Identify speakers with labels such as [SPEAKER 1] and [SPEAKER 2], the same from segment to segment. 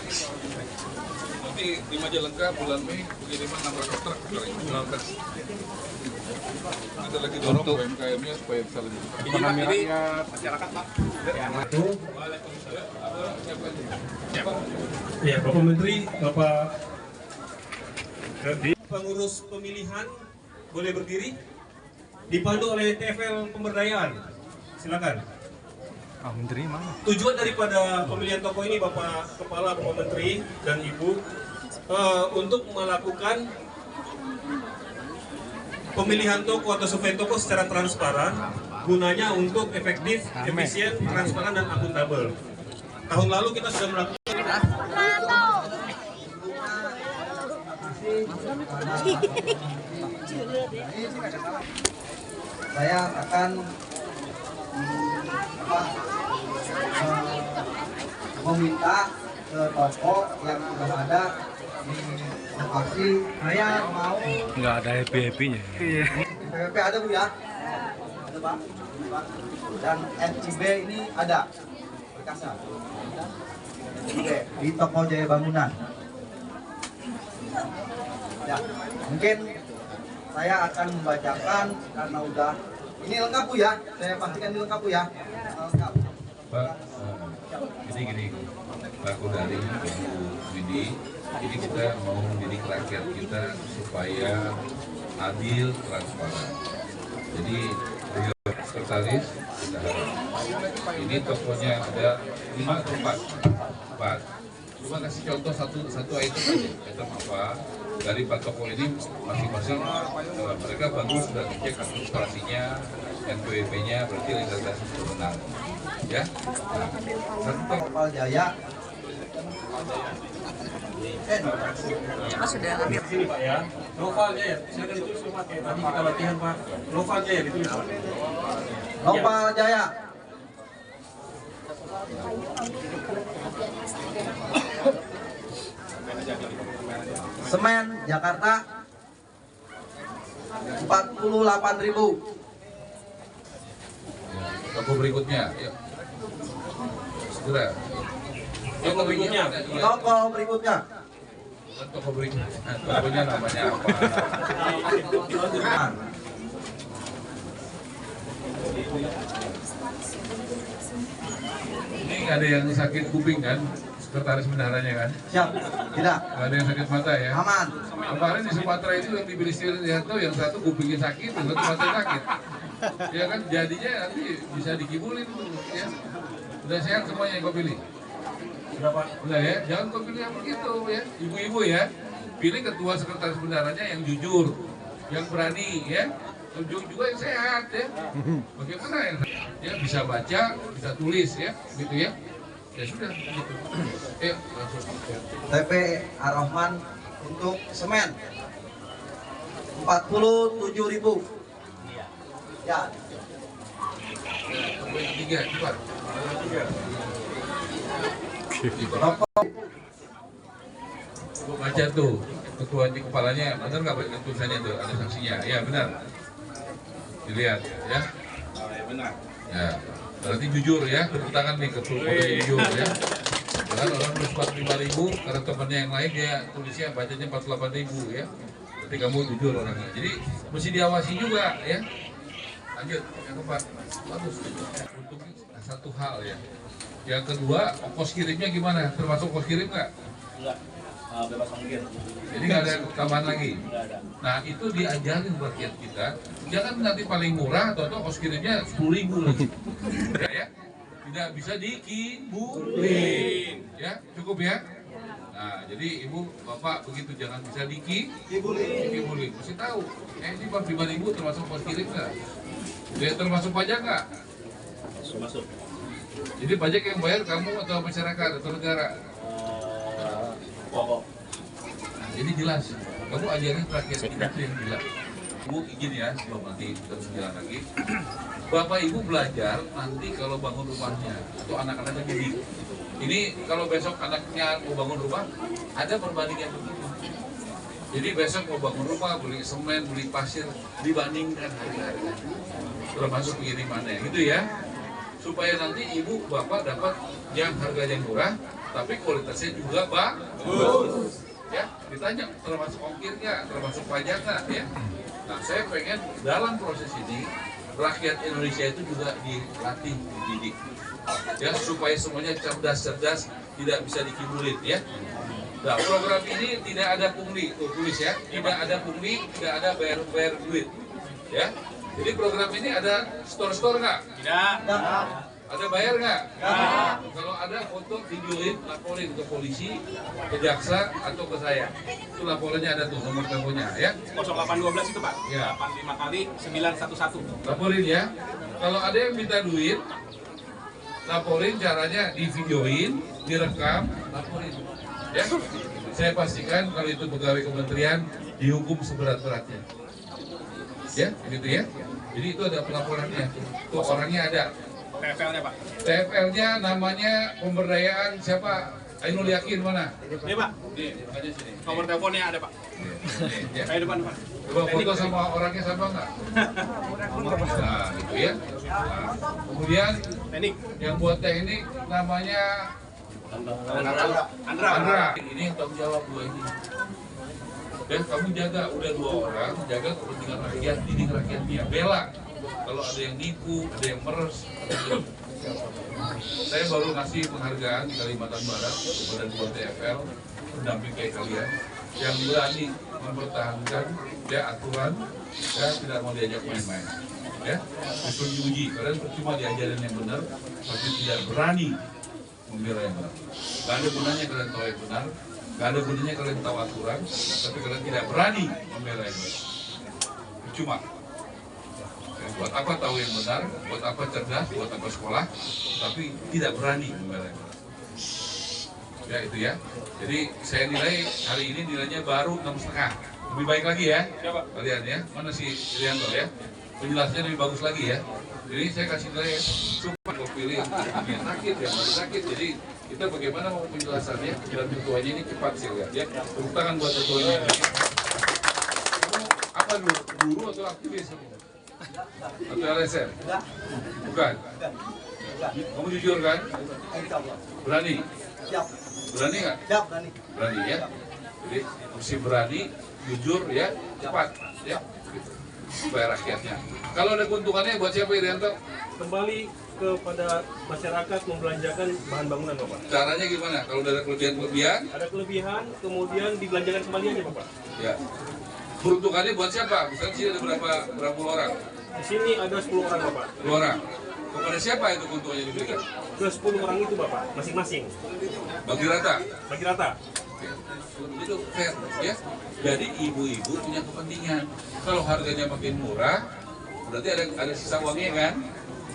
[SPEAKER 1] Nanti di Majalengka bulan Mei pengiriman 600 truk sekarang 19. Kita lagi dorong UMKM-nya supaya bisa lebih cepat.
[SPEAKER 2] Ekonomi rakyat, masyarakat, Pak.
[SPEAKER 3] Ya, Bapak Menteri, Bapak pengurus pemilihan boleh berdiri, dipandu oleh TFL pemberdayaan. Silakan.
[SPEAKER 2] Menteri mana?
[SPEAKER 3] Tujuan daripada pemilihan tokoh ini, Bapak Kepala, Bapak Menteri dan Ibu, untuk melakukan pemilihan tokoh atau survei tokoh secara transparan, gunanya untuk efektif, efisien, transparan dan akuntabel. Tahun lalu kita sudah melakukan
[SPEAKER 4] saya akan meminta ke toko yang sudah ada di lokasi. Saya mau
[SPEAKER 2] Nggak ada happy-happy-nya. Iya.
[SPEAKER 4] PPP ada Bu ya? Ada Pak. Dan NCB ini ada berkasnya. NCB di toko Jaya Bangunan. Ya, mungkin saya akan membacakan karena udah ini lengkap Bu ya. Saya pastikan ini lengkap Bu ya. Lengkap.
[SPEAKER 1] Pak, ini gini, laku dari Widi, ini kita mau mendidik rakyat kita supaya adil, transparan. Jadi, sekretaris kita harap. Ini tokonya ada 5 atau 4. Cuma kasih contoh satu item aja. Item apa? Dari 4 toko ini masing-masing mereka bagus sudah dicek administrasinya, NPWP-nya, berarti registrasi sudah benar. Ya, nah,
[SPEAKER 4] Nopal Jaya.
[SPEAKER 3] sudah ambil sini Pak ya. Noval Jaya, silakan ditulis Pak. Tadi kita latihan Pak. Noval Jaya ditulis Pak.
[SPEAKER 4] Nopal Jaya. Semen Jakarta 48.000.
[SPEAKER 1] toko berikutnya, ya. Segera.
[SPEAKER 3] Toko berikutnya.
[SPEAKER 4] Toko berikutnya.
[SPEAKER 1] Toko berikutnya. Tokonya namanya apa? Ini nggak ada yang sakit kuping kan? Sekretaris bendaharanya kan?
[SPEAKER 4] Siap. Tidak.
[SPEAKER 1] Nggak ada yang sakit mata ya?
[SPEAKER 4] Aman.
[SPEAKER 1] Kemarin di Sumatera itu yang dibeli Sirianto, yang satu kupingnya sakit, yang satu mata sakit. Ya kan, jadinya nanti bisa dikibulin tuh, ya. Udah sehat semuanya yang kau pilih?
[SPEAKER 3] Sudah Pak.
[SPEAKER 1] Udah ya, jangan kau pilih yang begitu ya. Ibu-ibu ya, pilih ketua sekretaris bendaharanya yang jujur, yang berani ya. Ujung juga yang sehat ya. Bagaimana yang ya bisa baca, bisa tulis ya, gitu ya. Ya sudah, gitu. Langsung.
[SPEAKER 4] TP Ar-Rahman untuk semen 47.000. Ya.
[SPEAKER 1] Toko yang ketiga, cepat.
[SPEAKER 4] Toko
[SPEAKER 1] Gua baca tuh, ketua di kepalanya, benar nggak baca tulisannya tuh, ada sanksinya. Ya benar. Dilihat ya.
[SPEAKER 2] Benar.
[SPEAKER 1] Ya, berarti jujur ya, tepuk tangan nih ketua jujur ya. Jangan orang tulis 45.000, karena temannya yang lain dia tulisnya bacanya 48.000 ya. Berarti kamu jujur orangnya. Jadi mesti diawasi juga ya. Lanjut, yang keempat, bagus. Untuk satu hal ya. Yang kedua, ongkos kirimnya gimana? Termasuk ongkos kirim nggak?
[SPEAKER 2] Enggak. Bebas ongkir.
[SPEAKER 1] Jadi nggak ada tambahan lagi.
[SPEAKER 2] Enggak ada.
[SPEAKER 1] Nah itu diajarin buat rakyat kita. Jangan nanti paling murah atau ongkos kirimnya 10.000 lagi. Ya, tidak bisa dikibulin. Ya, cukup ya. Nah, jadi ibu, bapak begitu jangan bisa dikibulin. Mesti tahu. Ini 45.000 termasuk ongkos kirim nggak? Dia termasuk pajak nggak?
[SPEAKER 2] Masuk.
[SPEAKER 1] Jadi pajak yang bayar kamu atau masyarakat atau negara?
[SPEAKER 2] Pokok.
[SPEAKER 1] Nah, jadi jelas. Kamu ajarin rakyat kita tuh yang jelas. Ibu izin ya, sebelum nanti kita jalan lagi. Bapak Ibu belajar nanti kalau bangun rumahnya atau anak-anaknya jadi. Ini kalau besok anaknya mau bangun rumah, ada perbandingan begitu. Jadi besok mau bangun rumah, beli semen, beli pasir, dibandingkan harga-harga. Termasuk pengirimannya, gitu ya. Supaya nanti ibu bapak dapat yang harganya murah, tapi kualitasnya juga bagus. Ya, ditanya termasuk ongkir nggak, termasuk pajak nggak, ya. Nah, saya pengen dalam proses ini rakyat Indonesia itu juga dilatih, dididik, ya, supaya semuanya cerdas, tidak bisa dikibulin, ya. Nah, program ini tidak ada pungli, tulis ya, tidak ada pungli, tidak ada bayar duit, ya. Jadi program ini ada store nggak?
[SPEAKER 2] Tidak.
[SPEAKER 1] Ada bayar nggak? Kalau ada foto, videoin, laporin ke polisi, ke jaksa, atau ke saya. Itu laporannya ada tuh, nomor teleponnya, ya.
[SPEAKER 2] 0812 itu Pak.
[SPEAKER 1] Ya.
[SPEAKER 2] 85 kali 911.
[SPEAKER 1] Laporin ya. Kalau ada yang minta duit, laporin, caranya di videoin, direkam, laporin. Ya. Saya pastikan kalau itu pegawai kementerian dihukum seberat-beratnya. Ya, gitu ya. Jadi itu ada pelaporannya. Tuh orangnya ada.
[SPEAKER 2] TFL-nya Pak.
[SPEAKER 1] TFL-nya namanya pemberdayaan siapa? Ainul Yakin mana?
[SPEAKER 2] Ini Pak.
[SPEAKER 1] Nih, aja sini.
[SPEAKER 2] Nomor teleponnya ada Pak.
[SPEAKER 1] Nih, ya.
[SPEAKER 2] Kayak depan Pak.
[SPEAKER 1] Coba foto sama orangnya sama nggak? Nah, gitu ya. Nah, kemudian
[SPEAKER 2] Teknik.
[SPEAKER 1] yang buat teknik namanya Andra. Ini yang tanggung jawab gue ini. Dan kamu jaga, udah 2 orang, jaga kepentingan rakyat, didik rakyatnya, bela. Kalau ada yang nipu, ada yang meres, saya baru ngasih penghargaan di Kalimantan Barat kepada 2 TFL pendamping kayak kalian yang berani mempertahankan ya aturan dan tidak mau diajak main-main. Ya, justru diuji. Kalian percuma diajarin yang benar, tapi tidak berani membela yang benar. Gak ada gunanya kalian tahu yang benar, gak ada gunanya kalian tahu aturan, tapi kalian tidak berani membela yang benar. Percuma. Buat apa tahu yang benar, buat apa cerdas, buat apa sekolah, tapi tidak berani membela yang benar. Ya itu ya. Jadi saya nilai hari ini nilainya baru 6,5. Lebih baik lagi ya.
[SPEAKER 2] Siapa?
[SPEAKER 1] Kalian ya. Mana si Irianto ya? Penjelasannya lebih bagus lagi ya. Jadi saya kasih nilai cuma gue pilih yang sakit ya, masih sakit. Jadi kita bagaimana mau penjelasannya dan ketuanya ini cepat sih lihat ya. Tepuk tangan buat ketuanya. Kamu apa dulu? Guru atau aktivis? Atau LSM? Bukan. Kamu jujur kan? Berani?
[SPEAKER 4] Siap.
[SPEAKER 1] Berani nggak?
[SPEAKER 4] Siap, Dani.
[SPEAKER 1] Berani ya. Jadi mesti berani, jujur ya, cepat ya. Gitu. Supaya rakyatnya. Kalau ada keuntungannya buat siapa Irianto?
[SPEAKER 3] Kembali kepada masyarakat membelanjakan bahan bangunan, Bapak.
[SPEAKER 1] Caranya gimana? Kalau ada kelebihan?
[SPEAKER 3] Ada kelebihan, kemudian dibelanjakan kembali aja, Bapak.
[SPEAKER 1] Ya. Peruntukannya buat siapa? Misalnya sini ada berapa orang?
[SPEAKER 3] Di sini ada 10 orang, Bapak.
[SPEAKER 1] 2 orang. Kepada siapa itu keuntungannya diberikan?
[SPEAKER 3] Ke 10 orang itu, Bapak, masing-masing.
[SPEAKER 1] Bagi rata.
[SPEAKER 3] Bagi rata.
[SPEAKER 1] Itu fair ya. Jadi ibu-ibu punya kepentingan. Kalau harganya makin murah, berarti ada sisa uangnya kan?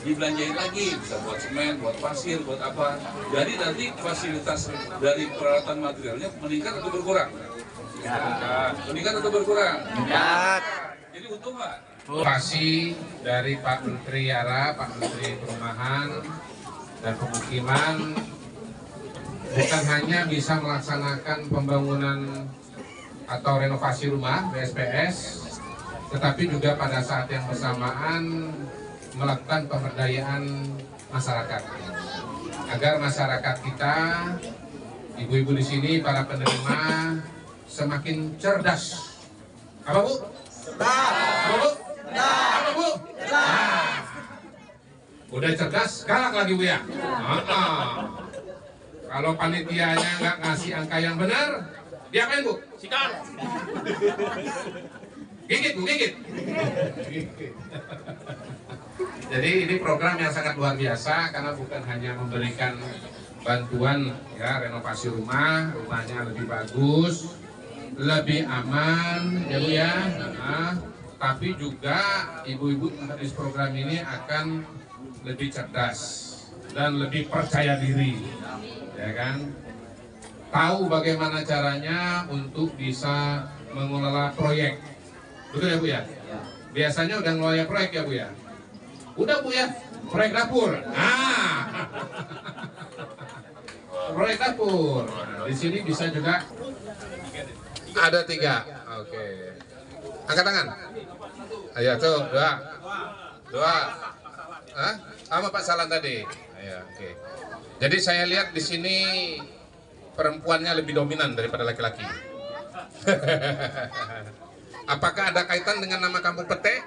[SPEAKER 1] Dibelanjain lagi, bisa buat semen, buat pasir, buat apa. Jadi nanti fasilitas dari peralatan materialnya meningkat atau berkurang? Meningkat atau berkurang?
[SPEAKER 5] Meningkat.
[SPEAKER 1] Jadi untung nggak?
[SPEAKER 5] Pasti dari Pak Menteri Yara, Pak Menteri Perumahan dan Pemukiman bukan hanya bisa melaksanakan pembangunan atau renovasi rumah BSPS, tetapi juga pada saat yang bersamaan melakukan pemberdayaan masyarakat agar masyarakat kita, ibu-ibu di sini, para penerima semakin cerdas. Apa Bu? Cerdas. Apa Bu? Apa Bu? Cerdas. Udah cerdas, galak lagi Bu ya. Kalau panitianya nggak ngasih angka yang benar, diapain Bu?
[SPEAKER 2] Sikat.
[SPEAKER 5] Gigit Bu, gigit. Jadi ini program yang sangat luar biasa karena bukan hanya memberikan bantuan ya renovasi rumah, rumahnya lebih bagus, lebih aman ya Bu ya. Tapi juga ibu-ibu habis program ini akan lebih cerdas dan lebih percaya diri, ya kan? Tahu bagaimana caranya untuk bisa mengelola proyek, betul ya Bu ya? Biasanya udah ngelola proyek ya Bu ya? Udah Bu ya, proyek dapur. Proyek dapur. Nah, di sini bisa juga ada 3. Oke. Angkat tangan. Ayo tuh, 2. Hah? Sama Pak Salan tadi. Ayo, oke. Jadi saya lihat di sini perempuannya lebih dominan daripada laki-laki. Apakah ada kaitan dengan nama kampung Pete?